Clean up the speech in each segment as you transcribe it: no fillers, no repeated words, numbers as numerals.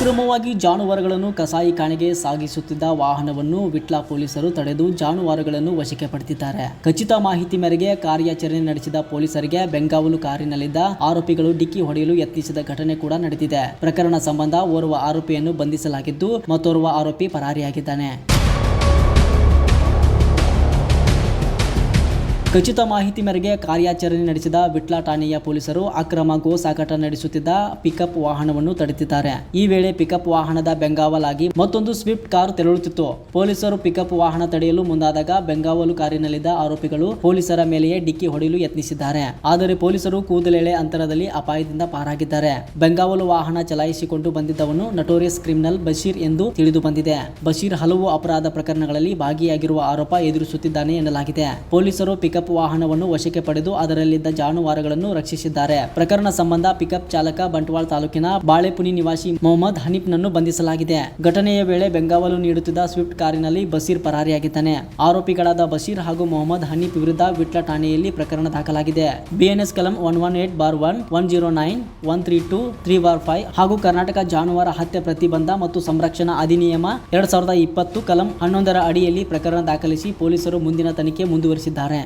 ಅಕ್ರಮವಾಗಿ ಜಾನುವಾರುಗಳನ್ನು ಕಸಾಯಿಖಾನೆಗೆ ಸಾಗಿಸುತ್ತಿದ್ದ ವಾಹನವನ್ನು ವಿಟ್ಲ ಪೊಲೀಸರು ತಡೆದು ಜಾನುವಾರುಗಳನ್ನು ವಶಕ್ಕೆ ಪಡೆದಿದ್ದಾರೆ. ಖಚಿತ ಮಾಹಿತಿ ಮೇರೆಗೆ ಕಾರ್ಯಾಚರಣೆ ನಡೆಸಿದ ಪೊಲೀಸರಿಗೆ ಬೆಂಗಾವಲು ಕಾರಿನಲ್ಲಿದ್ದ ಆರೋಪಿಗಳು ಡಿಕ್ಕಿ ಹೊಡೆಯಲು ಯತ್ನಿಸಿದ ಘಟನೆ ಕೂಡ ನಡೆದಿದೆ. ಪ್ರಕರಣ ಸಂಬಂಧ ಓರ್ವ ಆರೋಪಿಯನ್ನು ಬಂಧಿಸಲಾಗಿದ್ದು ಮತ್ತೋರ್ವ ಆರೋಪಿ ಪರಾರಿಯಾಗಿದ್ದಾನೆ. ಖಚಿತ ಮಾಹಿತಿ ಮೇರೆಗೆ ಕಾರ್ಯಾಚರಣೆ ನಡೆಸಿದ ವಿಟ್ಲ ಠಾಣೆಯ ಪೊಲೀಸರು ಅಕ್ರಮ ಗೋ ಸಾಗಾಟ ನಡೆಸುತ್ತಿದ್ದ ಪಿಕಪ್ ವಾಹನವನ್ನು ತಡೆದಿದ್ದಾರೆ. ಈ ವೇಳೆ ಪಿಕಪ್ ವಾಹನದ ಬೆಂಗಾವಲಾಗಿ ಮತ್ತೊಂದು ಸ್ವಿಫ್ಟ್ ಕಾರ್ ತೆರಳುತ್ತಿತ್ತು. ಪೊಲೀಸರು ಪಿಕಪ್ ವಾಹನ ತಡೆಯಲು ಮುಂದಾದಾಗ ಬೆಂಗಾವಲು ಕಾರಿನಲ್ಲಿದ್ದ ಆರೋಪಿಗಳು ಪೊಲೀಸರ ಮೇಲೆಯೇ ಡಿಕ್ಕಿ ಹೊಡೆಯಲು ಯತ್ನಿಸಿದ್ದಾರೆ. ಆದರೆ ಪೊಲೀಸರು ಕೂದಲೆಳೆ ಅಂತರದಲ್ಲಿ ಅಪಾಯದಿಂದ ಪಾರಾಗಿದ್ದಾರೆ. ಬೆಂಗಾವಲು ವಾಹನ ಚಲಾಯಿಸಿಕೊಂಡು ಬಂದಿದ್ದವನು ನಟೋರಿಯಸ್ ಕ್ರಿಮಿನಲ್ ಬಶೀರ್ ಎಂದು ತಿಳಿದು ಬಂದಿದೆ. ಬಶೀರ್ ಹಲವು ಅಪರಾಧ ಪ್ರಕರಣಗಳಲ್ಲಿ ಭಾಗಿಯಾಗಿರುವ ಆರೋಪ ಎದುರಿಸುತ್ತಿದ್ದಾನೆ ಎನ್ನಲಾಗಿದೆ. ಪೊಲೀಸರು ಪಿಕಪ್ ವಾಹನವನ್ನು ವಶಕ್ಕೆ ಪಡೆದು ಅದರಲ್ಲಿದ್ದ ಜಾನುವಾರುಗಳನ್ನು ರಕ್ಷಿಸಿದ್ದಾರೆ. ಪ್ರಕರಣ ಸಂಬಂಧ ಪಿಕಪ್ ಚಾಲಕ ಬಂಟ್ವಾಳ ತಾಲೂಕಿನ ಬಾಳೆಪುನಿ ನಿವಾಸಿ ಮೊಹಮ್ಮದ್ ಹನೀಫ್ನನ್ನು ಬಂಧಿಸಲಾಗಿದೆ. ಘಟನೆಯ ವೇಳೆ ಬೆಂಗಾವಲು ನೀಡುತ್ತಿದ್ದ ಸ್ವಿಫ್ಟ್ ಕಾರಿನಲ್ಲಿ ಬಶೀರ್ ಪರಾರಿಯಾಗಿದ್ದಾನೆ. ಆರೋಪಿಗಳಾದ ಬಶೀರ್ ಹಾಗೂ ಮೊಹಮ್ಮದ್ ಹನೀಫ್ ವಿರುದ್ಧ ವಿಟ್ಲ ಠಾಣೆಯಲ್ಲಿ ಪ್ರಕರಣ ದಾಖಲಾಗಿದೆ. ಬಿಎನ್ಎಸ್ ಕಲಂ 118/1, 109, 132, 3/5 ಹಾಗೂ ಕರ್ನಾಟಕ ಜಾನುವಾರು ಹತ್ಯೆ ಪ್ರತಿಬಂಧ ಮತ್ತು ಸಂರಕ್ಷಣಾ ಅಧಿನಿಯಮ 2020 ಕಲಂ 11ರ ಅಡಿಯಲ್ಲಿ ಪ್ರಕರಣ ದಾಖಲಿಸಿ ಪೊಲೀಸರು ಮುಂದಿನ ತನಿಖೆ ಮುಂದುವರಿಸಿದ್ದಾರೆ.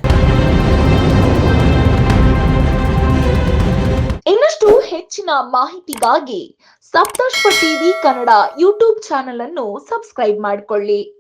ಇನ್ನಷ್ಟು ಹೆಚ್ಚಿನ ಮಾಹಿತಿಗಾಗಿ ಸಪ್ತರ್ಷಿ ಟಿವಿ ಕನ್ನಡ ಯೂಟ್ಯೂಬ್ ಚಾನೆಲ್ ಅನ್ನು ಸಬ್ಸ್ಕ್ರೈಬ್ ಮಾಡಿಕೊಳ್ಳಿ.